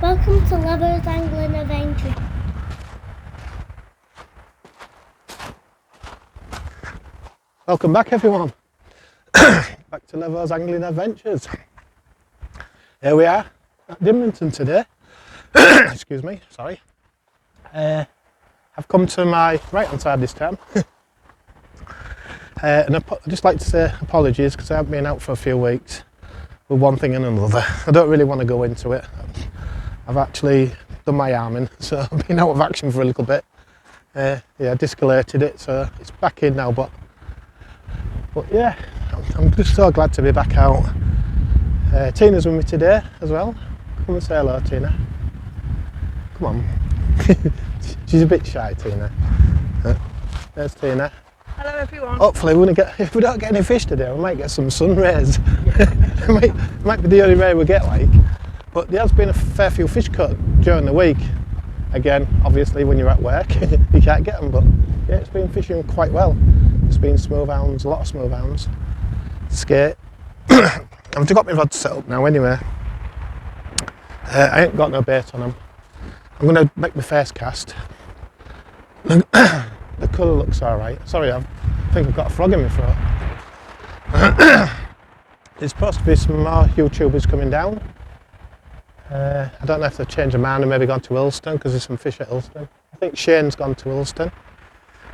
Welcome to Levo's Angling Adventure. Welcome back everyone, back to Levo's Angling Adventures. Here we are at Dimlington today. Excuse me, sorry. I've come to my right hand side this time. And I'd just like to say apologies because I haven't been out for a few weeks with one thing and another. I don't really want to go into it. I've actually done my arming, so I've been out of action for a little bit. Yeah, discalated it, so it's back in now, but yeah, I'm just so glad to be back out. Tina's with me today as well. Come and say hello, Tina. Come on. She's a bit shy, Tina. There's Tina. Hello everyone. Hopefully we're gonna get, if we don't get any fish today, we might get some sun rays. it might be the only ray we get, like. But there has been a fair few fish caught during the week. Again, obviously when you're at work, you can't get them, but yeah, it's been fishing quite well. There's been smooth-hounds, a lot of smooth-hounds. Skate. I've got my rod set up now anyway. I ain't got no bait on them. I'm going to make my first cast. The colour looks alright. Sorry, I think I've got a frog in my throat. There's supposed to be some more YouTubers coming down. I don't know if they've changed their mind and maybe gone to Ilston because there's some fish at Ilston. I think Shane's gone to Ilston.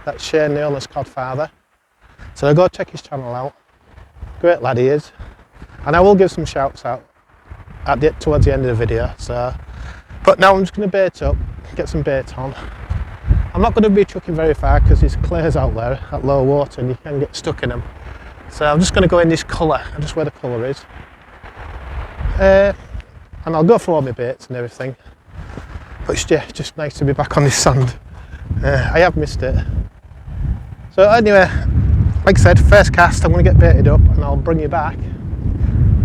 That's Shane, the Holderness Coast father. So go check his channel out. Great lad he is. And I will give some shouts out towards the end of the video. So, but now I'm just going to bait up, get some bait on. I'm not going to be chucking very far because there's clays out there at low water and you can get stuck in them. So I'm just going to go in this colour, just where the colour is. And I'll go through all my baits and everything. But it's just nice to be back on this sand. I have missed it. So anyway, like I said, first cast, I'm going to get baited up and I'll bring you back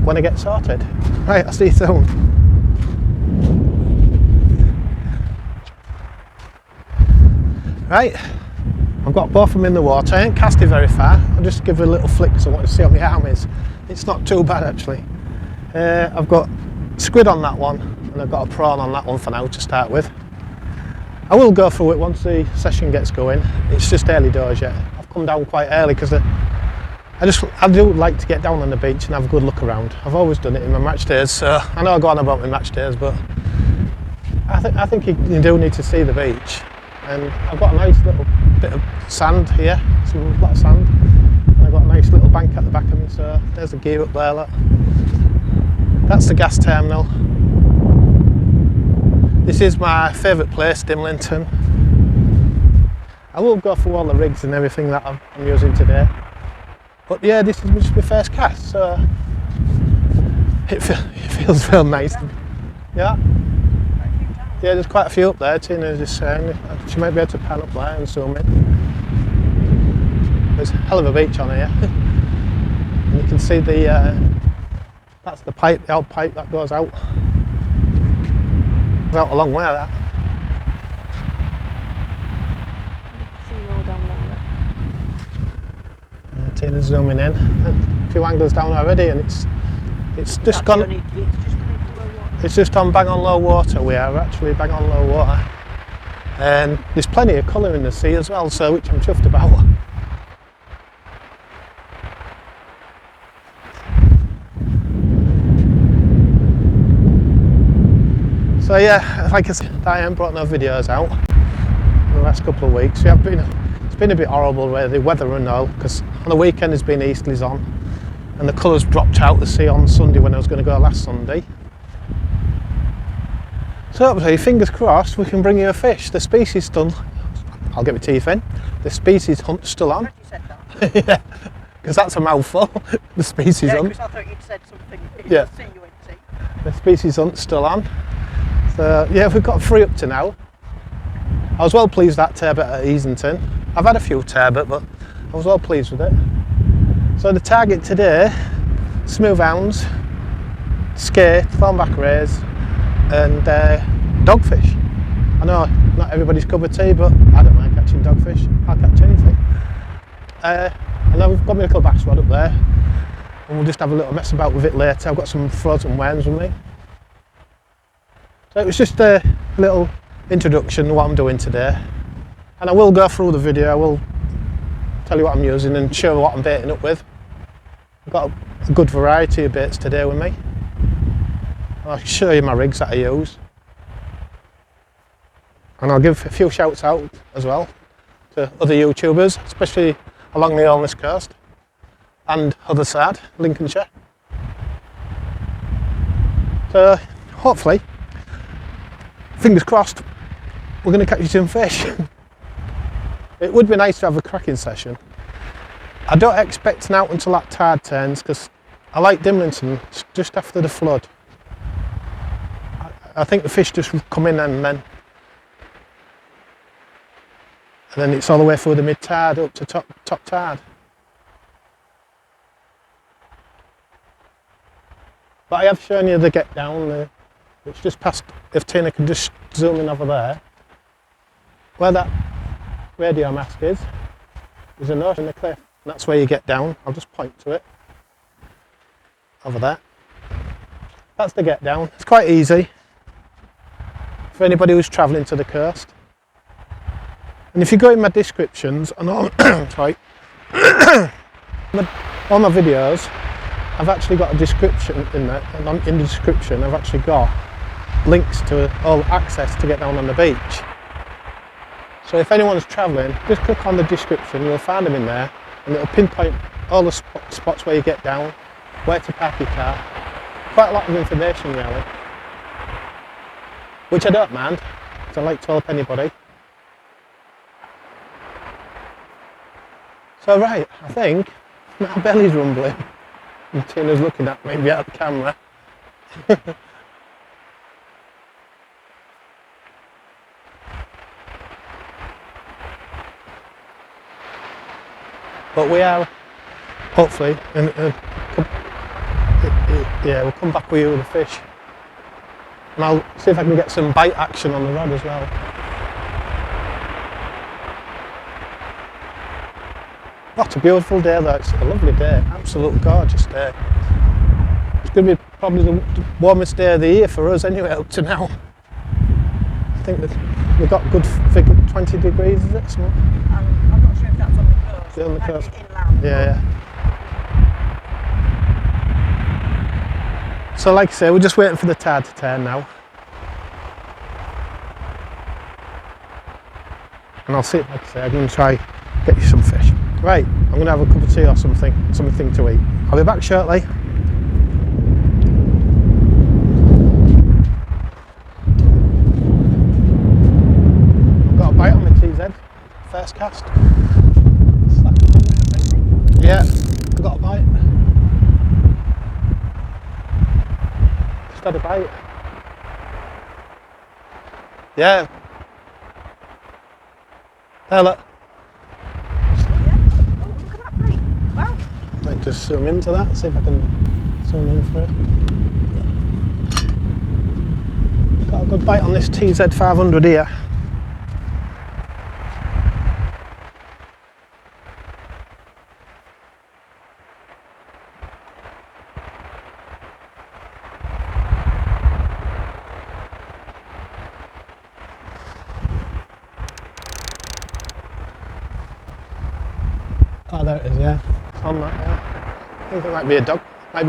when I get sorted. Right, I'll see you soon. Right, I've got both of them in the water. I ain't casted very far. I'll just give it a little flick because I want to see how my arm is. It's not too bad actually. I've got squid on that one and I've got a prawn on that one for now to start with. I will go through it once the session gets going. It's just early doors yet. I've come down quite early because I do like to get down on the beach and have a good look around. I've always done it in my match days, so I know I go on about my match days, but I think you do need to see the beach. And I've got a nice little bit of sand here, a lot of sand, and I've got a nice little bank at the back of me, so there's the gear up there. Look. That's the gas terminal. This is my favourite place, Dimlington. I will go through all the rigs and everything that I'm using today. But yeah, this is just my first cast, so it feels real nice. Yeah. Yeah, there's quite a few up there. Tina's just saying she might be able to pan up there and zoom in. There's a hell of a beach on here. And you can see that's the pipe, the old pipe that goes out. Goes out a long way, that. Tina's zooming in. A few anglers down already, and it's just gone. It's just on bang on low water. We are actually bang on low water, and there's plenty of colour in the sea as well, so which I'm chuffed about. So yeah, like I said, I haven't brought no videos out in the last couple of weeks. It's been a bit horrible with the weather and all, because on the weekend there's been easterlies on, and the colours dropped out the sea on Sunday when I was going to go last Sunday. So hopefully, fingers crossed, we can bring you a fish. The species still, I'll get my teeth in, the species hunt's still on. You said that. Yeah, because that's a mouthful, the species hunt. Because I thought you'd said something. Yeah. C-U-N-T. The species hunt's still on. So yeah, we've got 3 up to now. I was well pleased with that turbot at Easington. I've had a few turbot, but I was well pleased with it. So the target today, smooth-hounds, skate, thornback rays, and dogfish. I know not everybody's cup of tea, but I don't mind catching dogfish. I'll catch anything. And then we've got my little bass rod up there, and we'll just have a little mess about with it later. I've got some frozen worms with me. So it was just a little introduction to what I'm doing today, and I will go through the video. I will tell you what I'm using and show what I'm baiting up with. I've got a good variety of baits today with me. I'll show you my rigs that I use, and I'll give a few shouts out as well to other YouTubers, especially along the Holderness Coast and other side, Lincolnshire. So hopefully, fingers crossed, we're going to catch you some fish. It would be nice to have a cracking session. I don't expect an out until that tide turns, because I like Dimlington just after the flood. I think the fish just come in and then it's all the way through the mid tide up to top tide. But I have shown you the get down there. It's just past, if Tina can just zoom in over there, where that radio mast is, there's a notch in the cliff, and that's where you get down. I'll just point to it, over there. That's the get down. It's quite easy for anybody who's travelling to the coast. And if you go in my descriptions, and all, sorry, all my videos, I've actually got a description in there, and in the description I've actually got links to all access to get down on the beach. So if anyone's travelling, just click on the description, you'll find them in there, and it'll pinpoint all the spots where you get down, where to park your car. Quite a lot of information really, which I don't mind, because I like to help anybody. So right, I think my belly's rumbling, and Tina's looking at me out the camera. But we are, hopefully, yeah, we'll come back with you with the fish. And I'll see if I can get some bite action on the rod as well. What a beautiful day though, it's a lovely day, absolute gorgeous day. It's going to be probably the warmest day of the year for us anyway, up to now. I think that we've got good figure, 20 degrees, is it? I'm not sure if that's on the coast. On the coast. Inland. Yeah. So like I say, we're just waiting for the tide to turn now. And I'll see, like I say, I'm going to try get you some fish. Right, I'm going to have a cup of tea or something to eat. I'll be back shortly. I've got a bite on my TZ, first cast. Yeah, I got a bite. Just had a bite. Yeah. There, look. Look at that bite. Wow. Might just zoom into that, see if I can zoom in for it. Got a good bite on this TZ 500 here. Oh, there it is, yeah. It's on that, yeah. I think it might be a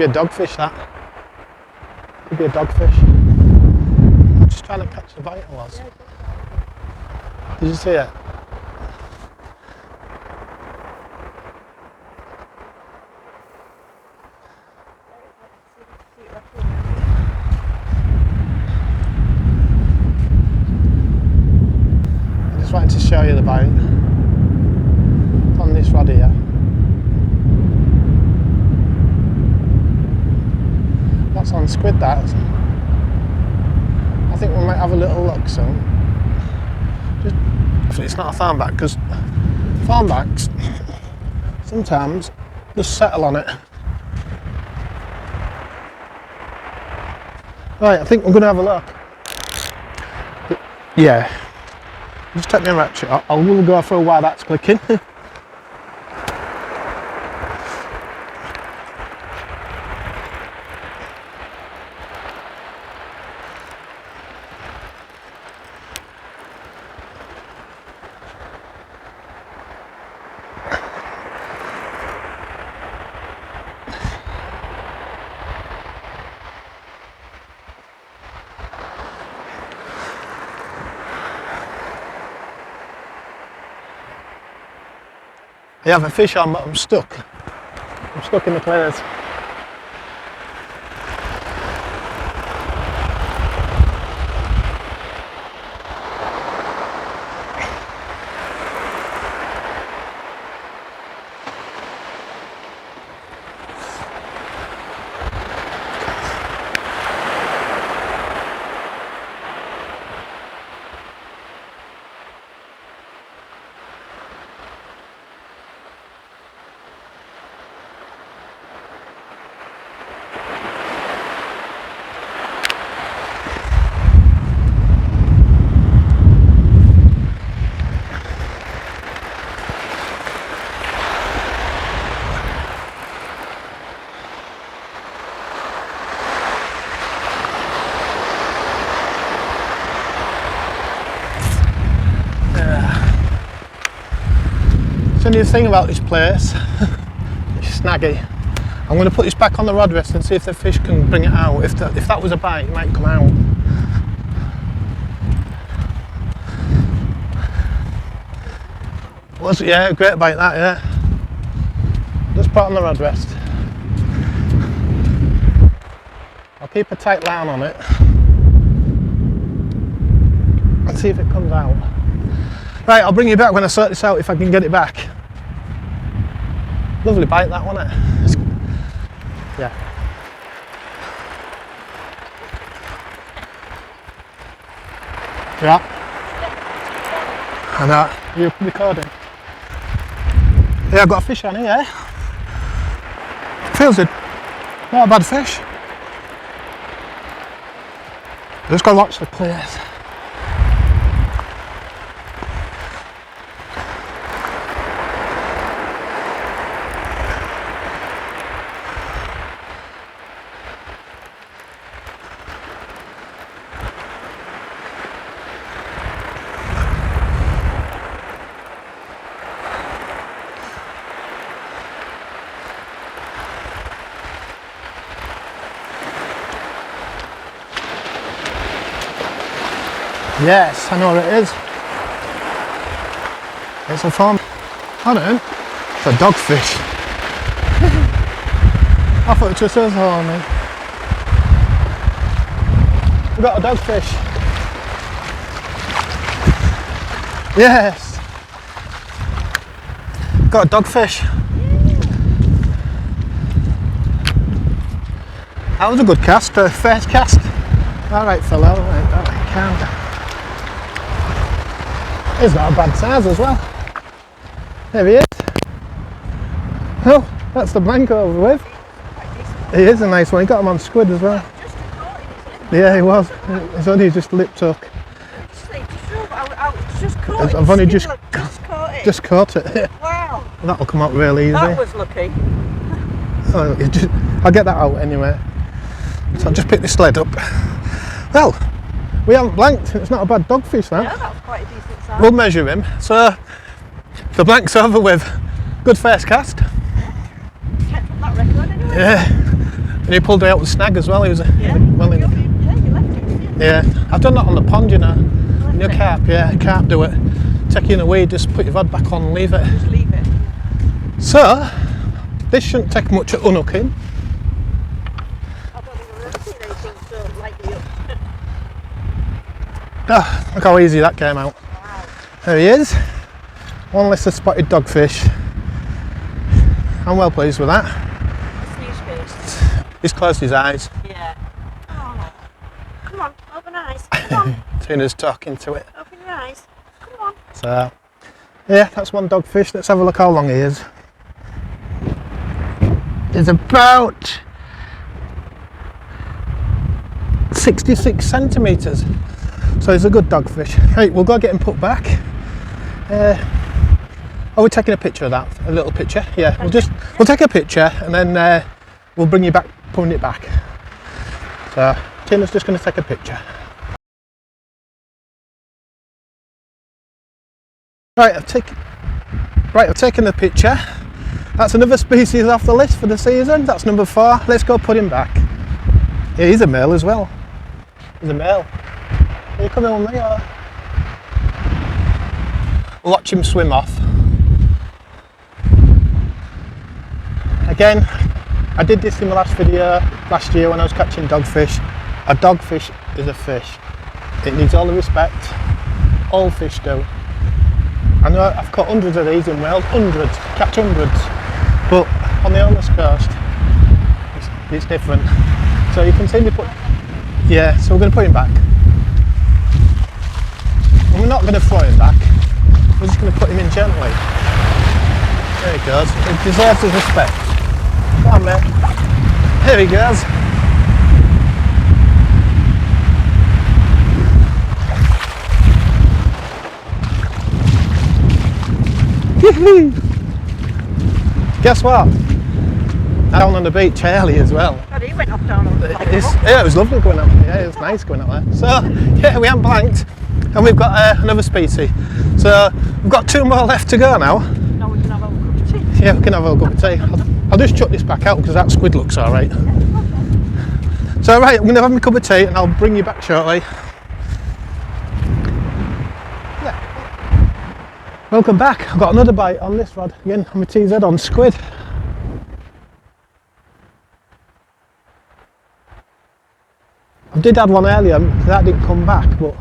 dogfish, that. Could be a dogfish. I'm just trying to catch the bite I was. Did you see it? I just wanted to show you the bite. It's on this rod here. That's on squid, that. I think we might have a little look soon. Hopefully it's not a thornback, because thornbacks sometimes just settle on it. Right, I think we're going to have a look. Yeah. Just take me a ratchet. I will go through why that's clicking. I have a fish on, but I'm stuck. I'm stuck in the players. The only thing about this place, it's snaggy. I'm going to put this back on the rod rest and see if the fish can bring it out. If that was a bite, it might come out. Yeah, great bite that, yeah. Just put it on the rod rest. I'll keep a tight line on it and see if it comes out. Right, I'll bring you back when I sort this out if I can get it back. Lovely bite that, wasn't it? Yeah. Yeah. I know. You recording? Yeah, I've got a fish on here. Feels good. Not a bad fish. Just gotta watch the clears. Yes, I know what it is. It's a farm. I don't know. It's a dogfish. I thought it was a horny. We've got a dogfish. Yes. Got a dogfish. That was a good cast, first cast. Alright fella, alright, calm down. He's not a bad size as well. There he is. Oh, that's the blank over with. He is a nice one. He got him on squid as well. Yeah, he was. It's only just lip tuck. I've only just caught it. Wow. That'll come out really easy. That was lucky. Oh, I'll get that out anyway. So I'll just pick the sled up. Well, we haven't blanked. It's not a bad dogfish, that. Yeah, that's quite a decent size. We'll measure him. So the blank's over with. Good first cast. Kept up that record anyway. Yeah. And he pulled out the snag as well. He was well in. Yeah, you left it. Yeah. I've done that on the pond, you know. In your carp, yeah, carp do it. Take you in a weed, just put your rod back on and leave it. Just leave it. So this shouldn't take much unhooking. I don't think I've ever seen anything so lightly up. Oh, look how easy that came out. Wow. There he is. One less spotted dogfish. I'm well pleased with that. Snooze face. He's closed his eyes. Yeah. Oh. Come on, open eyes. Come on, Tina's talking to it. open your eyes. Come on. So, yeah, that's one dogfish. Let's have a look how long he is. He's about 66 centimetres. So he's a good dogfish. Right, we'll go get him put back. Are we taking a picture of that? A little picture? Yeah, we'll take a picture and then we'll bring you back, putting it back. So Tina's just going to take a picture. Right, I've taken the picture. That's another species off the list for the season. That's number 4. Let's go put him back. Yeah, he's a male as well. He's a male. Are you coming with me or? Watch him swim off. Again, I did this in my last video last year when I was catching dogfish. A dogfish is a fish. It needs all the respect. All fish do. I know I've caught hundreds of these in Wales, hundreds, catch hundreds. But on the Holderness Coast, it's different. So you can see me put, yeah, so we're going to put him back. And we're not going to throw him back, we're just going to put him in gently. There he goes, he deserves his respect. Come on mate, there he goes. Guess what? Down on the beach early as well. Oh, he went off down on the Yeah, it was lovely going up. Yeah, it was nice going up there. So yeah, we haven't blanked, and we've got another species. So we've got 2 more left to go now. Now we can have a cup of tea. Yeah, we can have a cup of tea. I'll just chuck this back out because that squid looks all right. So right, I'm going to have my cup of tea and I'll bring you back shortly. Yeah. Welcome back. I've got another bite on this rod again on my TZ on squid. I did have one earlier, that didn't come back, but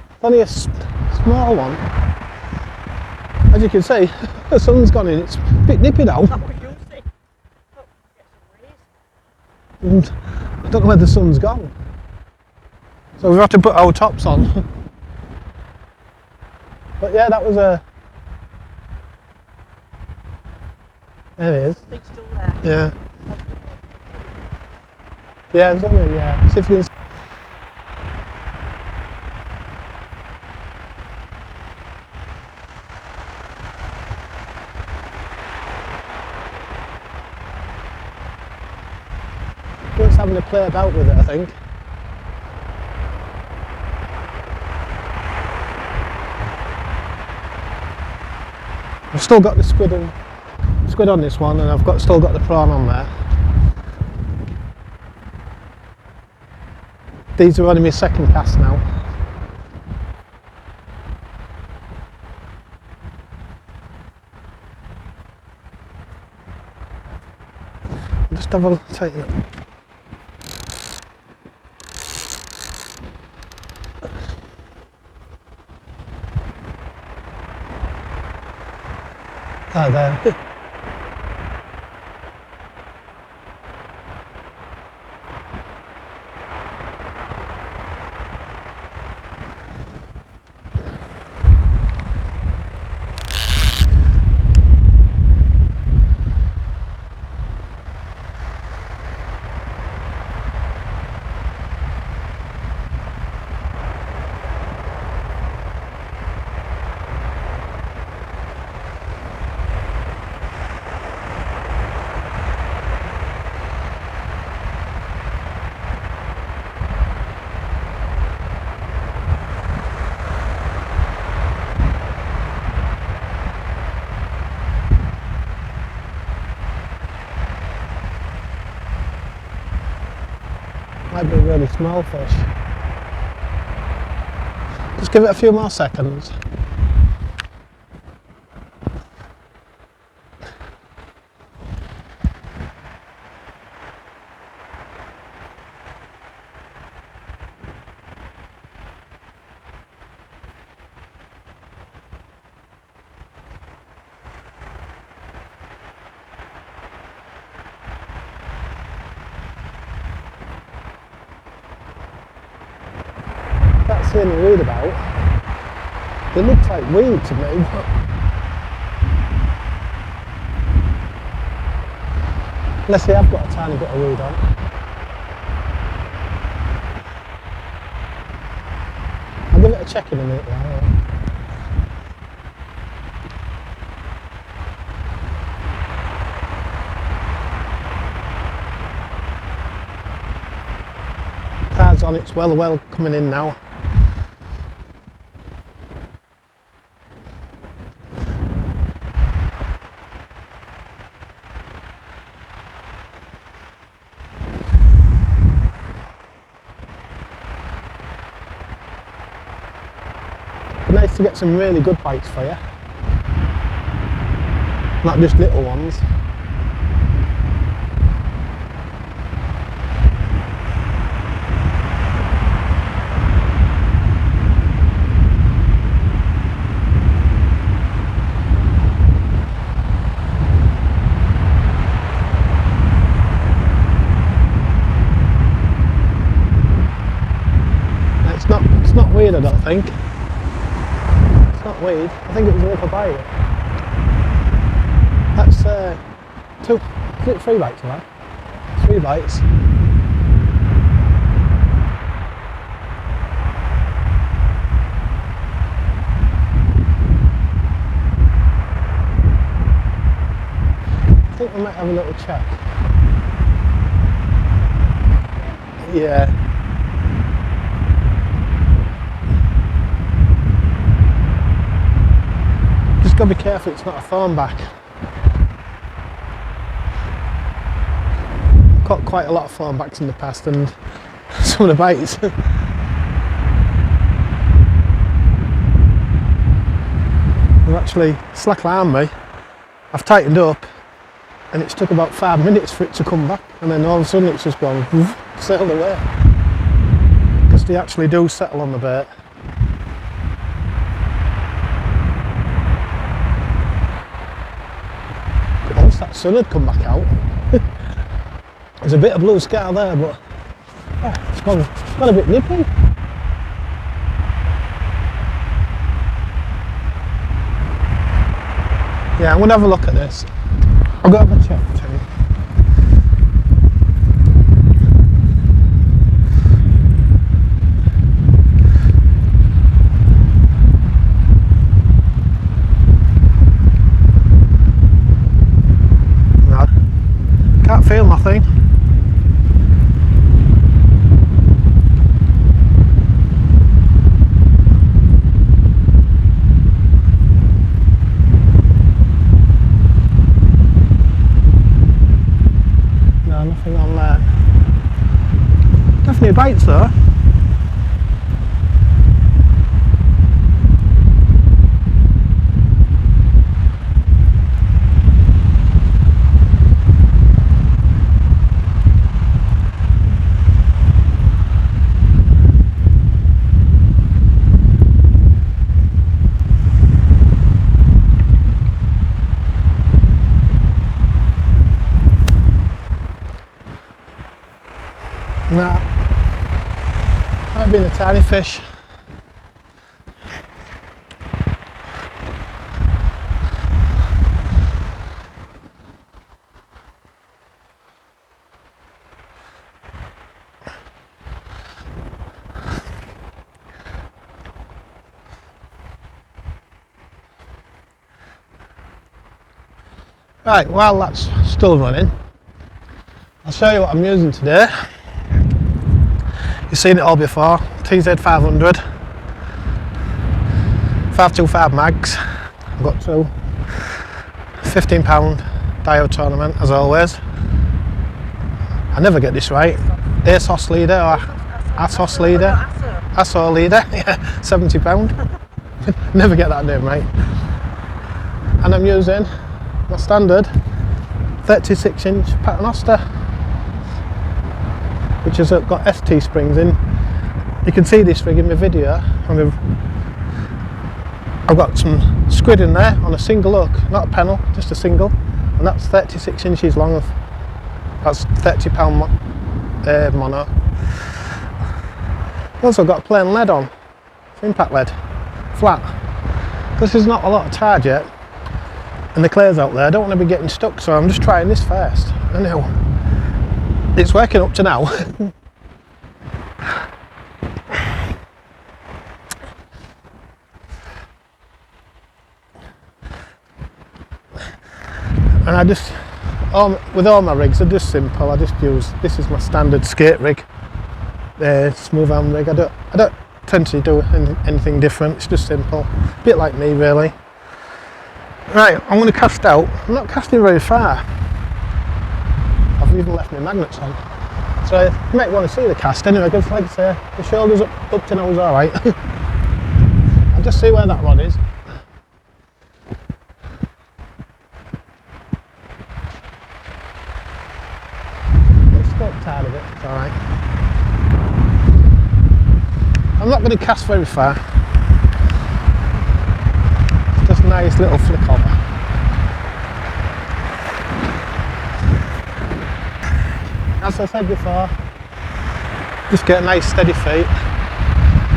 it's only a small one. As you can see, the sun's gone in, it's a bit nippy now. And I don't know where the sun's gone. So we've had to put our tops on. But yeah, that was a... There it is. It's still there. Yeah. Yeah, it's on there, yeah. See if you can... Just having to play about with it, I think. I've still got the squid on this one, and I've still got the prawn on there. These are only my second cast now. Just have a take it. Oh, there. Might be a really small fish. Just give it a few more seconds. Seeing a weed about. They look like weed to me, but unless they have got a tiny bit of weed on. I'll give it a check in a minute now. Car's on, it's well coming in now. Nice to get some really good bites for you. not just little ones. It's not weird, I don't think. It's not weird. I think it was a little bite. That's is it 3 bites, man? 3 bites. I think we might have a little check. Yeah. Just gotta be careful it's not a thornback. I've caught quite a lot of thornbacks in the past and some of the bites. They've actually slack armed me. I've tightened up and it's took about 5 minutes for it to come back, and then all of a sudden it's just gone woof, sailed away. Because they actually do settle on the bait. Once that sun had come back out, there's a bit of blue sky there, but it's gone a bit nippy. Yeah, I'm going to have a look at this. I'll go have a check too. No, can't feel nothing. Nothing on there. Definitely bites though. Nah, might have been a tiny fish. Right, while that's still running, I'll show you what I'm using today. You've seen it all before, TZ500, 525 mags, I've got 2, £15 Daiwa tournament as always. I never get this right, ASOS leader or ASOS leader, ASOS leader, yeah, £70, never get that name right. And I'm using my standard 36-inch Paternoster, which has got ST springs in. You can see this rig in my video. I've got some squid in there on a single hook, not a pennel, just a single, and that's 36 inches long. That's £30 mono. I've also got a plain lead on, impact lead, flat. Because there's not a lot of tide yet, and the clay's out there, I don't want to be getting stuck, so I'm just trying this first. I know. It's working up to now. And I just, with all my rigs, they're just simple. I just use, this is my standard skate rig, Smooth-hound rig. I don't tend to do anything different. It's just simple, a bit like me really. Right, I'm going to cast out. I'm not casting very far. I've even left my magnets on, so you might want to see the cast anyway, because like I say, the shoulders up to now is alright. I'll just see where that rod is. I'm not going to cast very far. Just a nice little flick over. As I said before, just get a nice steady feet.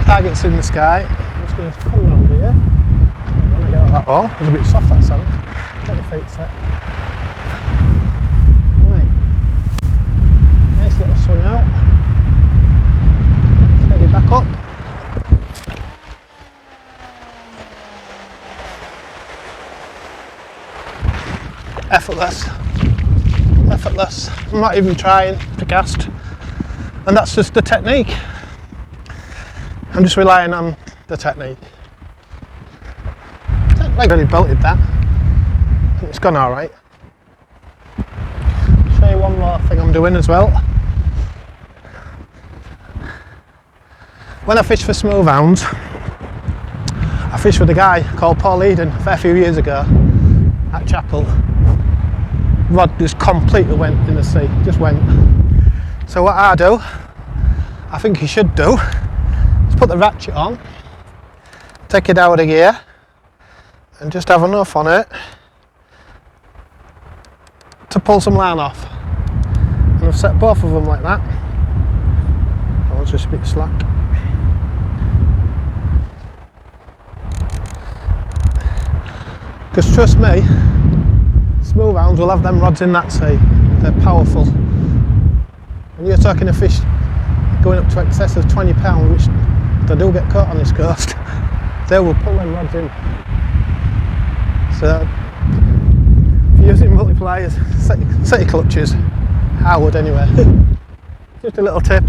Target's in the sky. I'm just going to come around here. When I get out that hole, it's a bit soft that sand. Get the feet set. Right. Nice little swing out. Steady back up. Effortless. Effortless. I'm not even trying to cast. And that's just the technique. I'm just relying on the technique. I really belted that. It's gone alright. Show you one more thing I'm doing as well. When I fish for smooth-hounds, I fished with a guy called Paul Eden a fair few years ago at Chapel. Rod just completely went in the sea, just went. So what I do, I think you should do, is put the ratchet on, take it out of gear, and just have enough on it to pull some line off. And I've set both of them like that. That one's just a bit slack. Because trust me, smooth-hounds will have them rods in that sea. They're powerful. When you're talking a fish going up to excess of £20, which they do get caught on this coast, they will pull them rods in. So, if you're using multipliers, set your clutches. I would anyway. Just a little tip.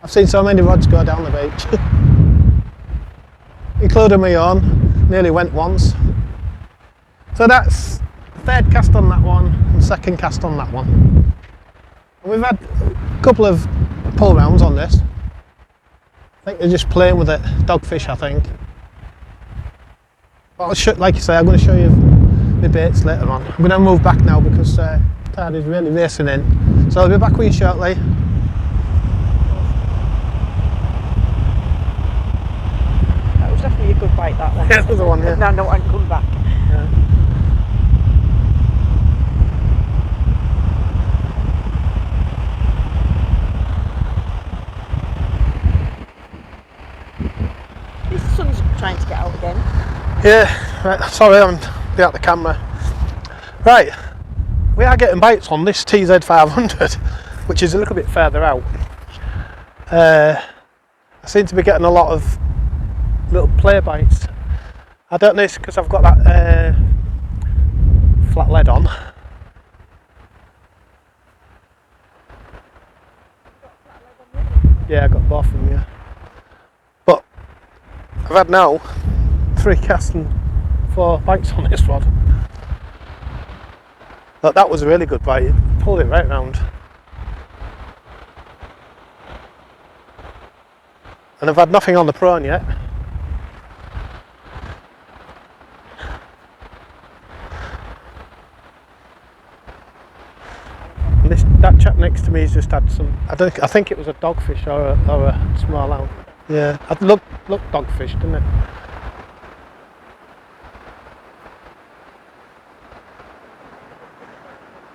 I've seen so many rods go down the beach, including my own. Nearly went once. So that's third cast on that one and second cast on that one. And we've had a couple of pull rounds on this. I think they're just playing with it, dogfish I think. But like you say, I'm going to show you the baits later on. I'm going to move back now because tide is really racing in. So I'll be back with you shortly. That was definitely a good bite, that one. Yeah, there's one here. Now no one come back. Yeah. The sun's trying to get out again. Yeah, right, sorry, I'm out the camera. Right, we are getting bites on this TZ500, which is a little bit further out. I seem to be getting a lot of little play bites. I don't know if it's because I've got that flat lead on. Yeah, I got both of them, yeah. But I've had now 3 casts and 4 bites on this rod. But that was a really good bite, it pulled it right round. And I've had nothing on the prawn yet. And that chap next to me has just had some, I think it was a dogfish or a small hound. Yeah, it looked dogfish, didn't it?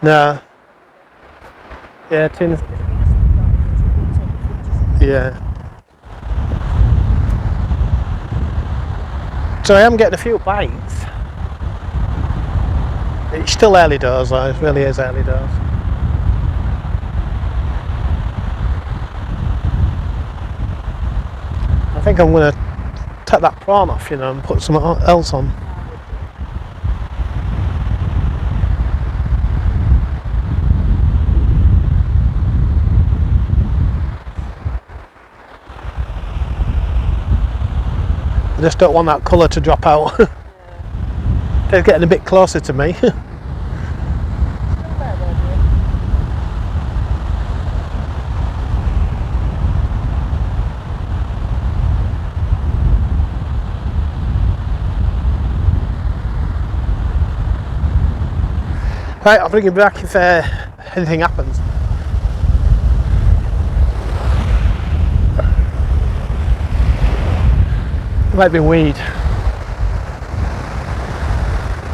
No. Yeah, tin. Yeah. So I am getting a few bites. It's still early doors though, it really is early doors. I think I'm going to take that prawn off, you know, and put something else on. I just don't want that colour to drop out. Yeah. They're getting a bit closer to me. Right, I'll bring you back if anything happens. Might be weed.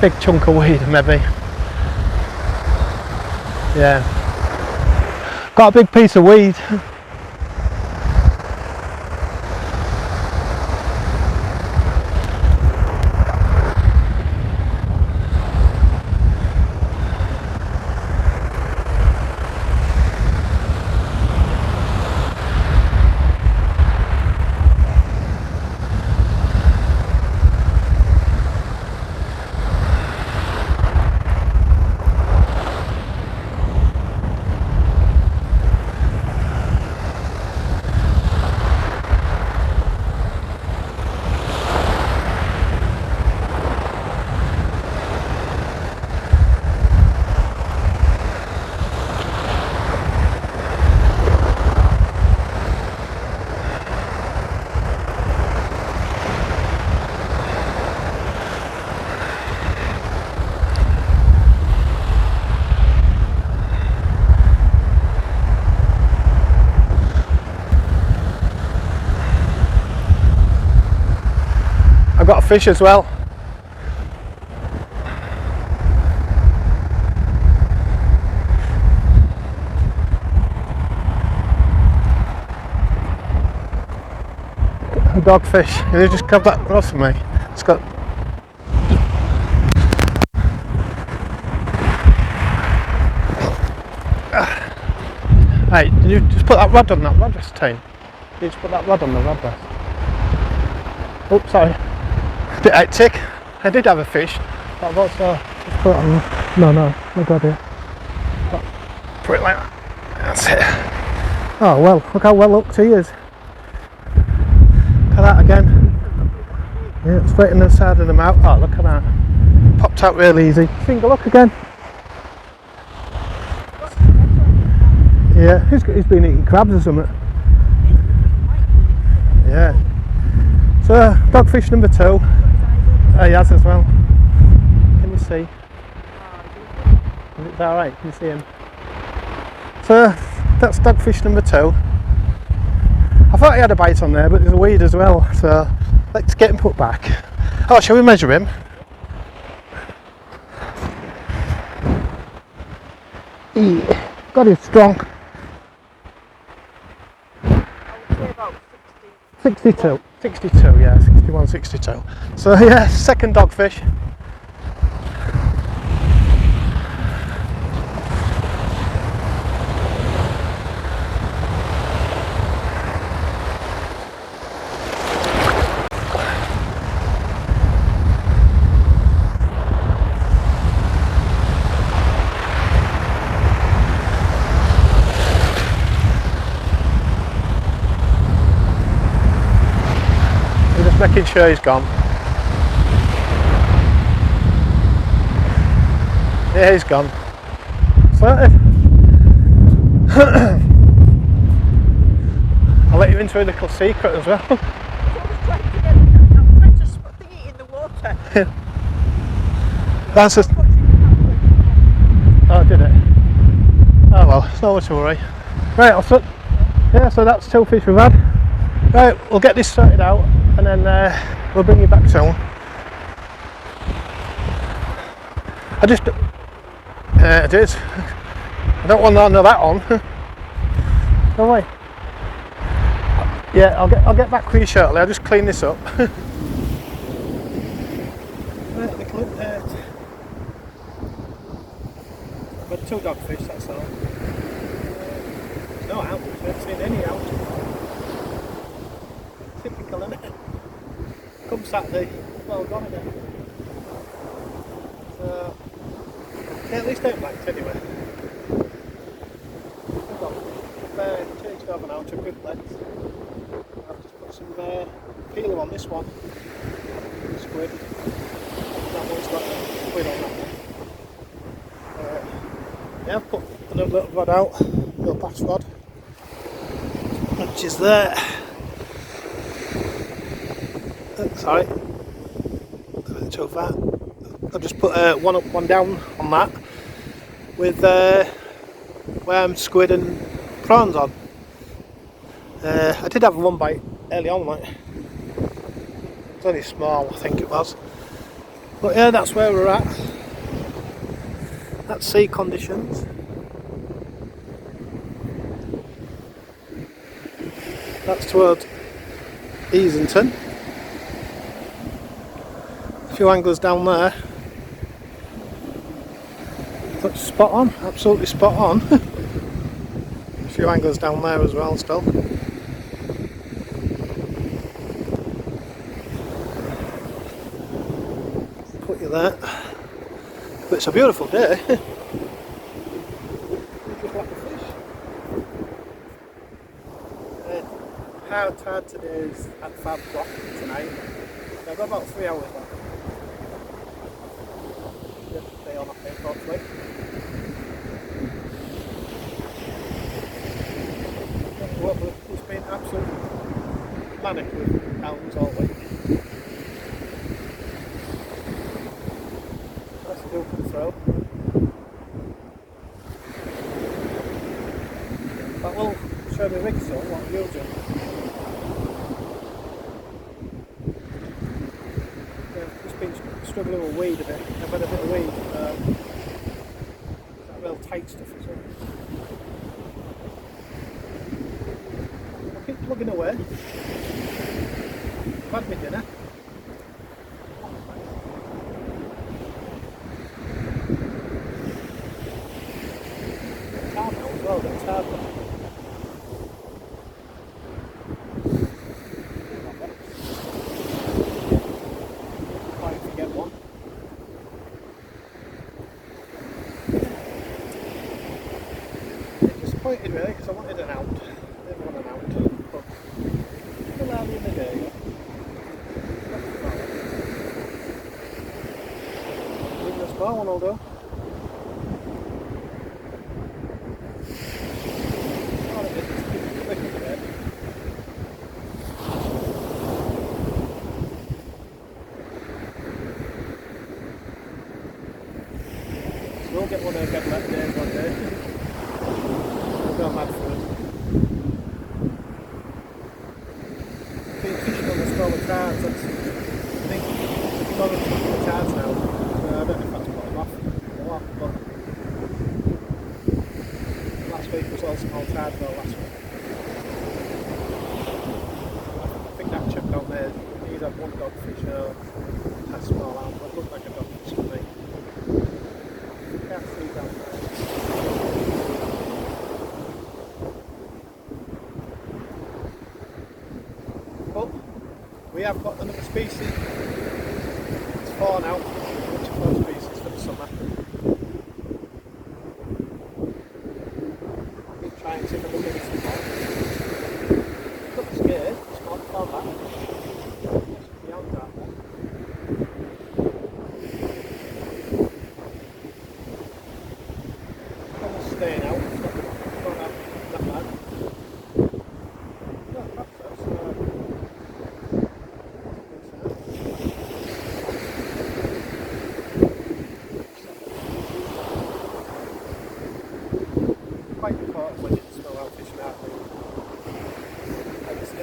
Big chunk of weed, maybe. Yeah. Got a big piece of weed. I've got a fish as well. A dogfish. Can you just grab that rod for me? It's got. Hey, did you just put that rod on that rod rest, Tane? Did you just put that rod on the rod rest? Oops, sorry. Bit hectic. I did have a fish, but I've also just put it on. No, I got it. Put it like that. That's it. Oh well, look how well hooked he is. Look at that again. Yeah, straight in the side of the mouth. Oh, look at that. Popped out real easy. Finger look again. Yeah, he's been eating crabs or something. Yeah. So, dogfish number 2. He has as well. Can you see? Is it alright? Can you see him? So, that's dogfish number 2. I thought he had a bite on there, but there's a weed as well. So, let's get him put back. Oh, shall we measure him? God, he's strong. I would say about 62, yeah, 61, 62. So yeah, second dogfish. Making sure he's gone. Yeah, he's gone. So I'll let you into a little secret as well. I was trying to stick it in the water. That's just. Oh, did it? Oh well, it's not much to worry. Right, yeah, so that's 2 fish we've had. Right, we'll get this sorted out and then we'll bring you back soon. I just. It is. I don't want none of that on. No way. Yeah, I'll get back with you shortly. I'll just clean this up. Right, little update. I've got 2 dogfish, that's all. No out. I haven't seen any out. Typical, isn't it? Come Saturday, well gone again. So, yeah, at least don't blanked anyway. I've got changed over now to Zziplex. I've just put some peeler on this one. Squid. That one's got a squid on that one. Yeah, I've put another little rod out, little bass rod, which is there. Sorry, too far. I've just put one up, one down on that with squid and prawns on. I did have one bite early on, like, It's only small, I think it was. But yeah, that's where we're at. That's sea conditions. That's towards Easington. A few anglers down there. That's spot on, absolutely spot on. A few anglers down there as well still. Put you there. But it's a beautiful day. Just like a fish. How tide today is at 5 o'clock tonight. I've got about 3 hours left. Day on, I think, hopefully. It's been absolutely manic with hounds all week. Let's do come through. That will show me rig soon, what I'm using. Yeah, just been struggling with weed a bit. I've had a bit of weed. That real tight stuff as well. I'll keep plugging away. I've had my dinner. Hard now as well, it's hard now. Disappointed really, because I wanted an out. I didn't want an out, but still early in the day. Even a small one will do. Oh, it is. Quick and dead. So we'll get one of them back days one day. Go mad for it. Been fishing on the smaller cards, that's, I think he's on the cards now. I don't know if that's put him off or what, but last week was all small cards though last week. I think that chap down there, he's had one dogfish now, that's small out, but it looked like a dogfish to me. Can't see down there. We have got another species. It's 4 now, which are 4 species for the summer. Keep trying to see if I can get some more. Not scared, it's not far back. It's beyond that one. Almost staying out, it's not that bad. No, perhaps that's quite important when you smell out fishing out there. I just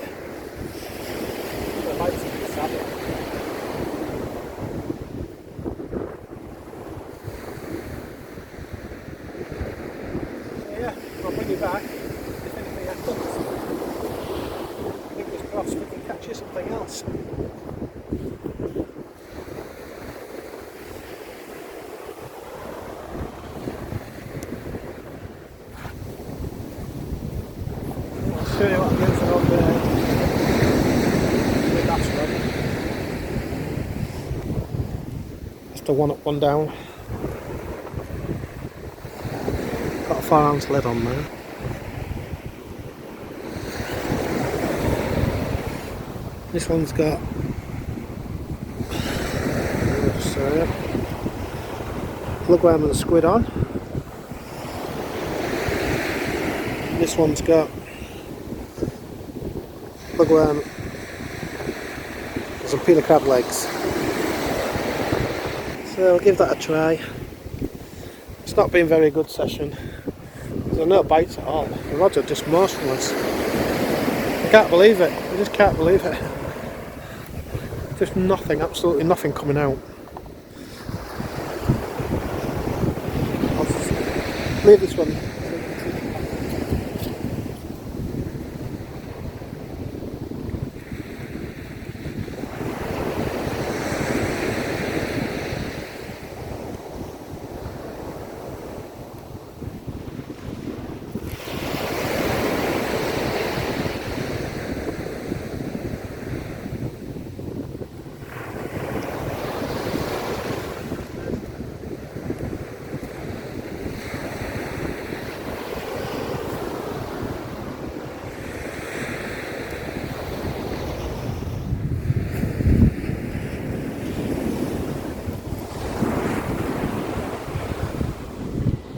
the lights of the saddle. So yeah, I'll bring you back if anything happens. Fingers crossed we can catch you something else. Show you what I'm using on the dash rod. Just a 1 up, 1 down. Got a 4-ounce lid on there. This one's got plugworm and squid on. This one's got plugworm and some peeler crab legs. So I'll give that a try. It's not been a very good session. There are no bites at all. The rods are just motionless. I can't believe it. I just can't believe it. Just nothing, absolutely nothing coming out. I'll just leave this one.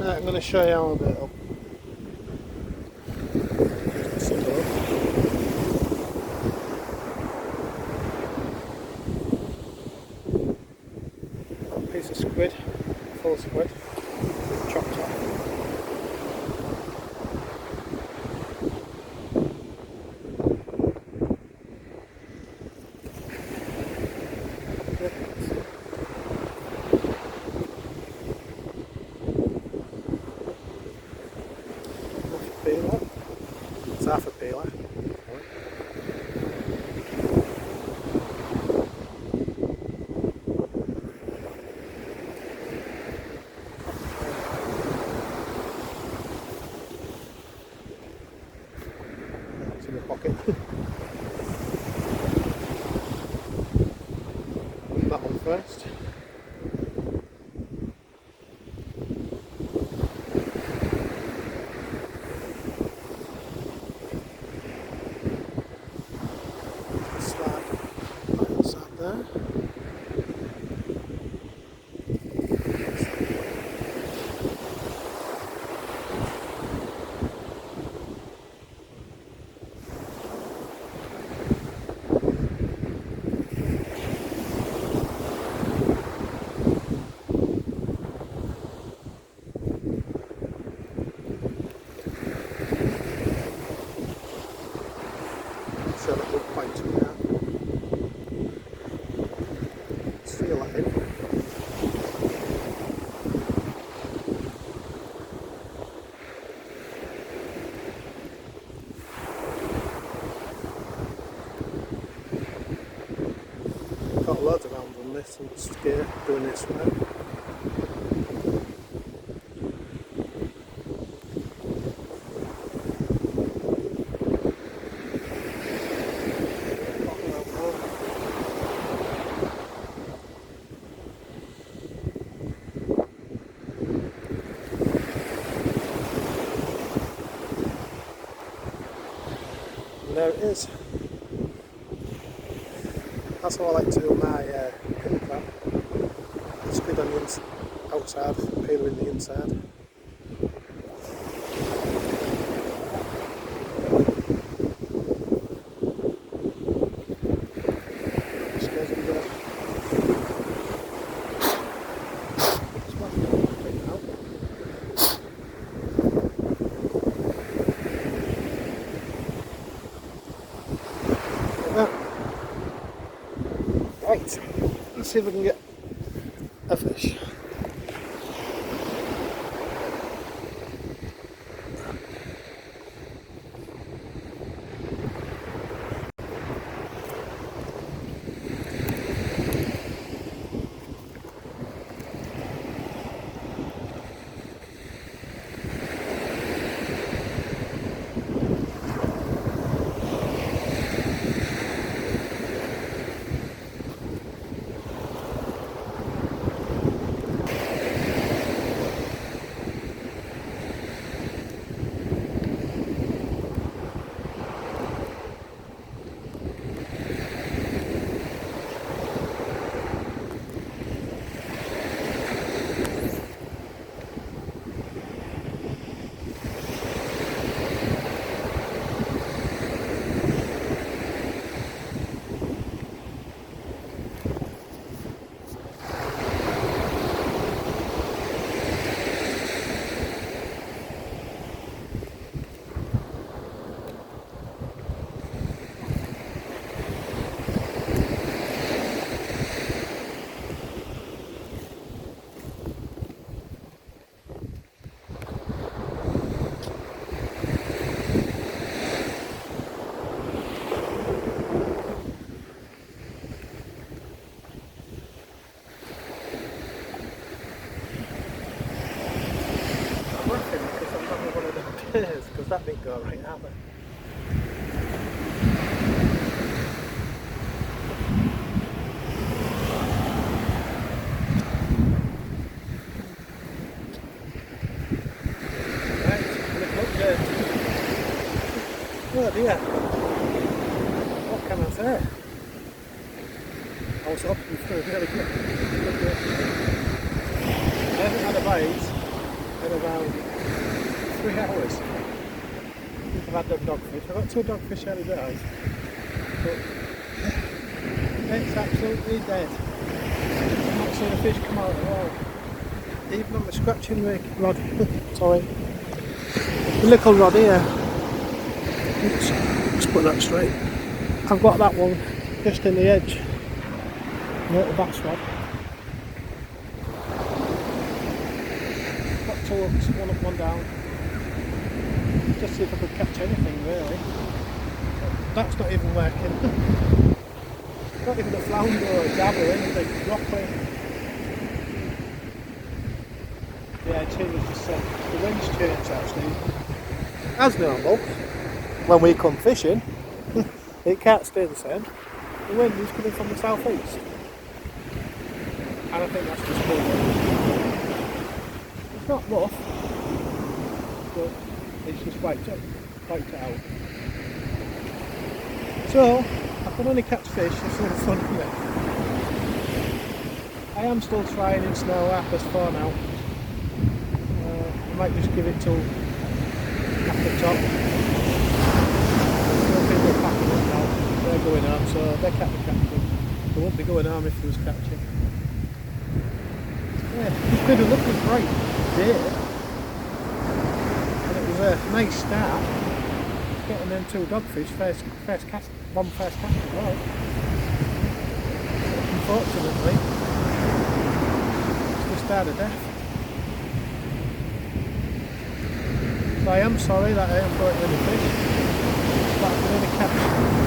I'm going to show you how I bit up. A piece of squid, full squid, chopped off. Peeler. It's half a peeler. It's in the pocket. That one first. There. So that will point to now. Feel that in. Got loads of rounds on this and scared doing this now. And there it is. That's how I like to do my pin crab. Squid on the outside, peeler in the inside. Right, let's see if we can get a fish. alright, aren't they? Right, look good. Oh dear. What can I say? I was hoping for a really good day. I haven't had a bite in about 3 hours. I've had them dogfish. I've got 2 dogfish early days. But it's absolutely dead. I've not seen a fish come out at all. Even on the scratching rod. Sorry. The little rod here. Let's put that straight. I've got that one just in the edge. Little bass rod. Got 2 hooks, 1 up, 1 down. Just see if I could catch anything really. That's not even working. Not even a flounder or a dab or anything. Broccoli. Yeah, change just said the wind's changed actually. As normal, when we come fishing, it can't stay the same. The wind is coming from the southeast. And I think that's just cool. It's not rough, but it's just wiped it out. So, I can only catch fish if they're in front of me. I am still trying in snow, 4:30 now. I might just give it till after top. Still people are packing up now. They're going home, so they can't be catching. They won't be going home if there was catching. Yeah, it's been a lovely bright day. And it was a nice start. Getting them 2 dogfish, first cast as well. Unfortunately, it's the start of death. So I am sorry that I haven't got any fish, but I can only catch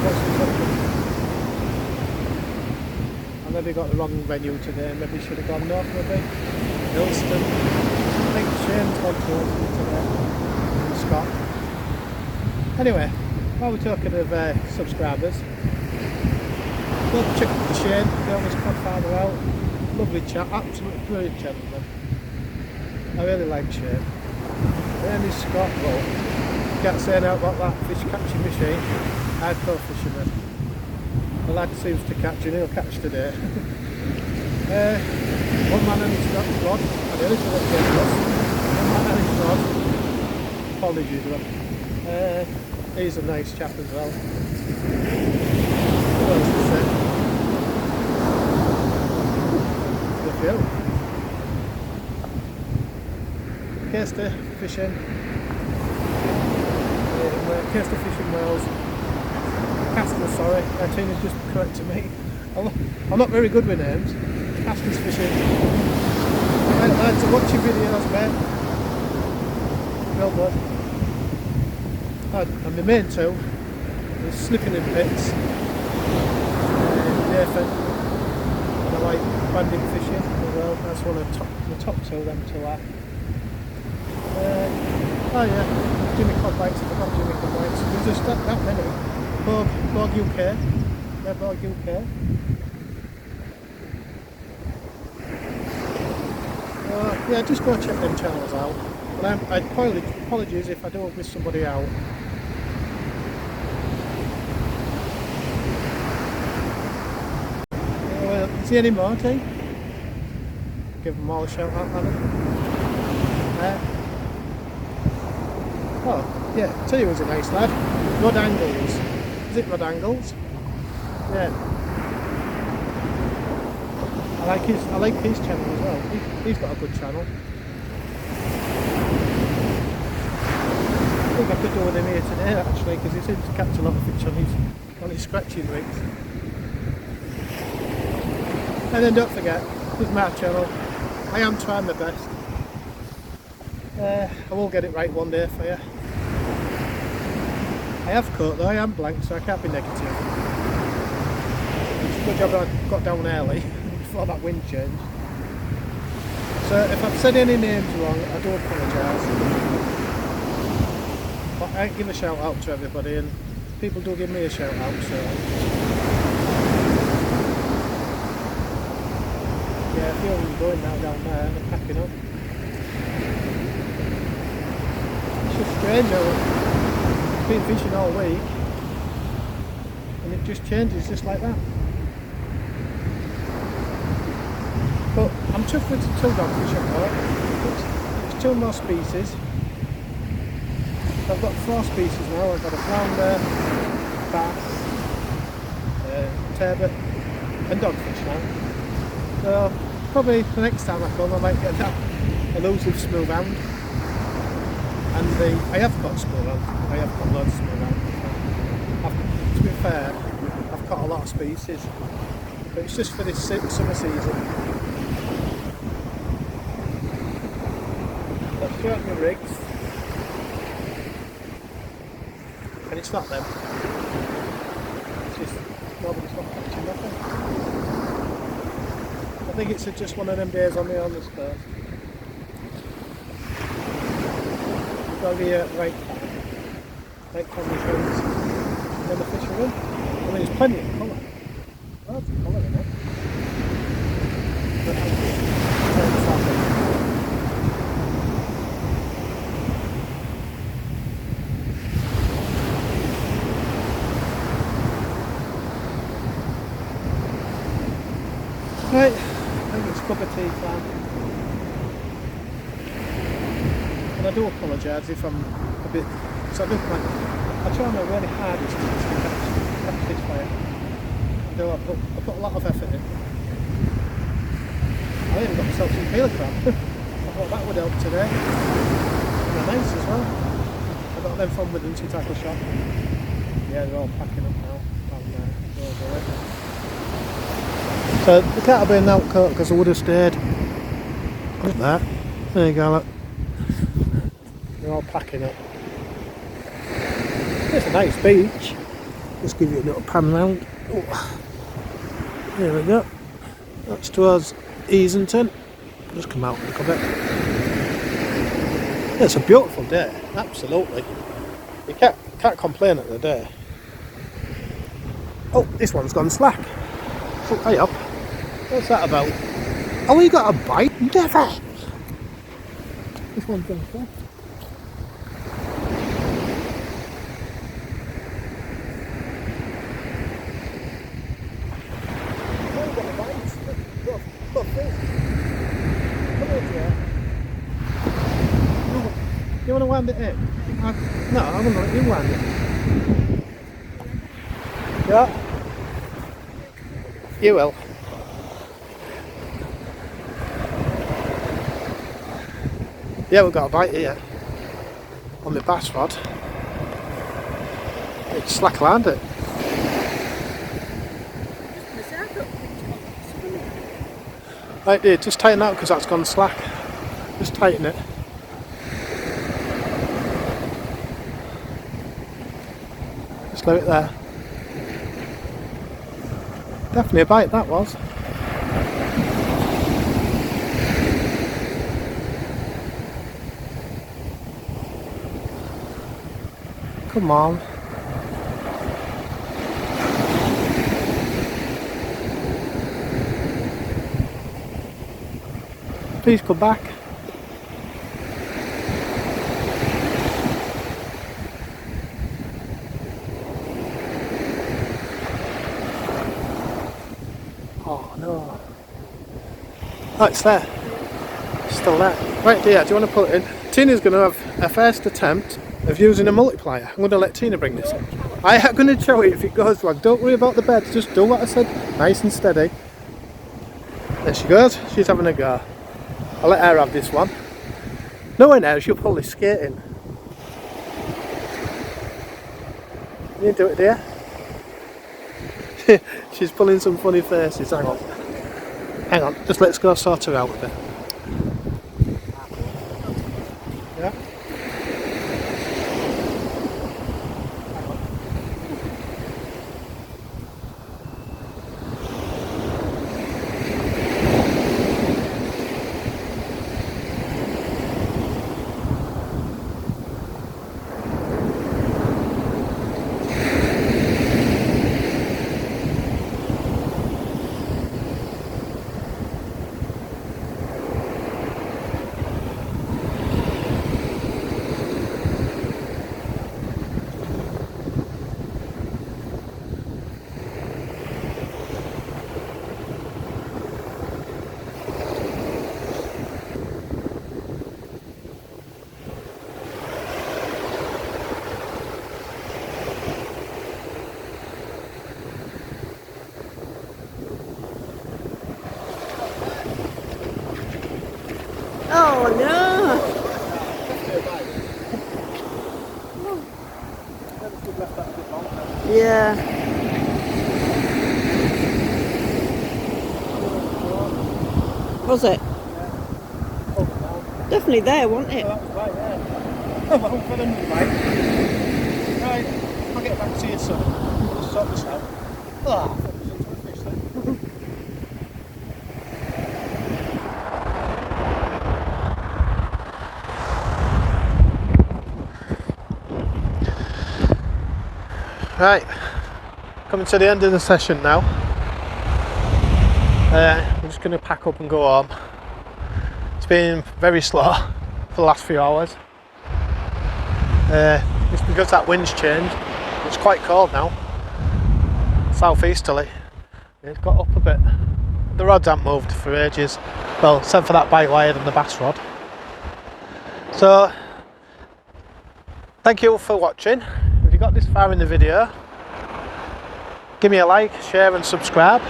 what's in front of me. I maybe got the wrong venue today, maybe should have gone north maybe. Ilston. I think Shane's gone to Ilston today. And Scott. Anyway, while we're talking of subscribers, go check out Shane, the oldest podfather out. Lovely chap, absolutely brilliant gentleman. I really like Shane. And this Scott, well, can't say now about that fish catching machine. Hardcore fisherman. The lad seems to catch and he'll catch today. One man and his rod, I nearly forgot to get lost. One man and his rod. Apologies, but he's a nice chap as well. What else to say? Look out. Caster fishing. Caster fishing wells. Caster, sorry. Tina's just corrected me. I'm not very good with names. Caster's fishing. Right, lads, I'm watching videos, mate. Real good. And the main 2 is slipping in pits. Nathan. And I like banding fishing as well. That's one of the top 2 them 2 are. Oh yeah, Jimmy Codbites, I forgot Jimmy Codbites. There's just that many. Borg UK. They're Borg UK. Yeah, just go check them channels out. And I apologies if I do miss somebody out. Is he any more, T? Give them all a shout out, Adam. Oh, yeah, T was a nice lad. Rod Angles. Is it Rod Angles? Yeah. I like his channel as well. He's got a good channel. I think I could do with him here today actually, because he seems to catch a lot of fish on his scratching rigs. And then don't forget, there's my channel. I am trying my best. I will get it right one day for you. I have caught though, I am blank, so I can't be negative. It's a good job I got down early before that wind changed. So if I've said any names wrong, I do apologise. But I give a shout out to everybody, and people do give me a shout out, so yeah, a few of them going now down there and they're packing up. It's just strange how I've been fishing all week and it just changes just like that. But I'm tough with 2 dogfish I've got. It's 2 more species. I've got 4 species now. I've got a flounder, bass, turbot and dogfish now. So probably the next time I come I might get that elusive smooth-hound. And I have got smooth-hound. I have got loads of smooth-hound. To be fair, I've caught a lot of species. But it's just for this summer season. Let's go out my rigs. And it's not them. It's just nobody's not catching nothing. I think it's just one of them days on the Holderness Coast. You've got to be right on the friends. And then the fish are in. I mean, there's plenty of colour. Lots of colour in it. But right, I think it's cup of tea time. And I do apologise if I'm a bit, so I try my really hardest to catch this fire. I put a lot of effort in. I even got myself some peeler crab. I thought that would help today. And they're nice as well. I got them from Withens Tackle Shop. Yeah, they're all packing up now. So they can't have been out caught because I would have stayed. Look at that. There you go, look. They're all packing up. It's a nice beach. Just give you a little pan round. Oh. There we go. That's towards Easington. Just come out a little bit. Yeah, it's a beautiful day, absolutely. You can't complain at the day. Oh, this one's gone slack. Oh, hey up. What's that about? Oh, you got a bite? Never! This one's gone slack. You want to wind it in? No, I want to let you wind it. Yeah? You will. Yeah, we've got a bite here. On the bass rod. It's slack lined it. Right there, just tighten that because that's gone slack. Just tighten it. Just leave it there. Definitely a bite that was. Come on. Please come back. Oh no. Oh, it's there. It's still there. Right, dear, do you want to put it in? Tina's going to have a first attempt of using a multiplier. I'm going to let Tina bring this in. I am going to show it if it goes wrong. Don't worry about the beds, just do what I said. Nice and steady. There she goes. She's having a go. I'll let her have this one. Knowing her, she'll pull this skating. You do it, dear. She's pulling some funny faces. Hang on. Hang on. Just let's go sort her out a bit. Yeah. Oh no! Yeah. Was it? Definitely there, wasn't it? That was right, yeah. Oh, well, for them, mate. Right, I'll get back to you soon. Just sort this out. Ah, I thought it was into a fish then. Right, coming to the end of the session now. I'm just going to pack up and go home. It's been very slow for the last few hours. It's because that wind's changed. It's quite cold now. Southeasterly. It's got up a bit. The rods haven't moved for ages. Well, except for that bite wire and the bass rod. So, thank you for watching. If you got this far in the video, give me a like, share and subscribe.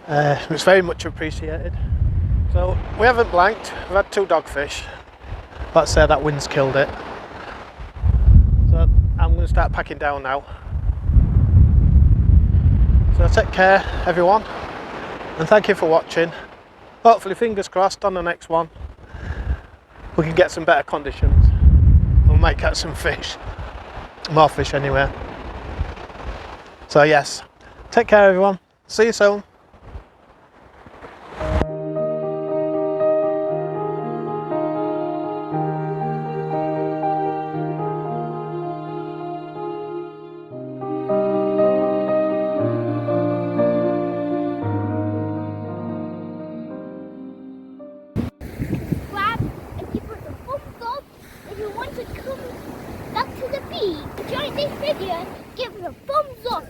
It's very much appreciated. So we haven't blanked, we've had 2 dogfish. Let's say that wind's killed it. So I'm going to start packing down now. So take care everyone, and thank you for watching. Hopefully, fingers crossed, on the next one we can get some better conditions. We might catch some fish, more fish anyway. So yes, take care everyone, see you soon. Subscribe and give us a thumbs up if you want to come back to the beach. Enjoy this video, give us a thumbs up.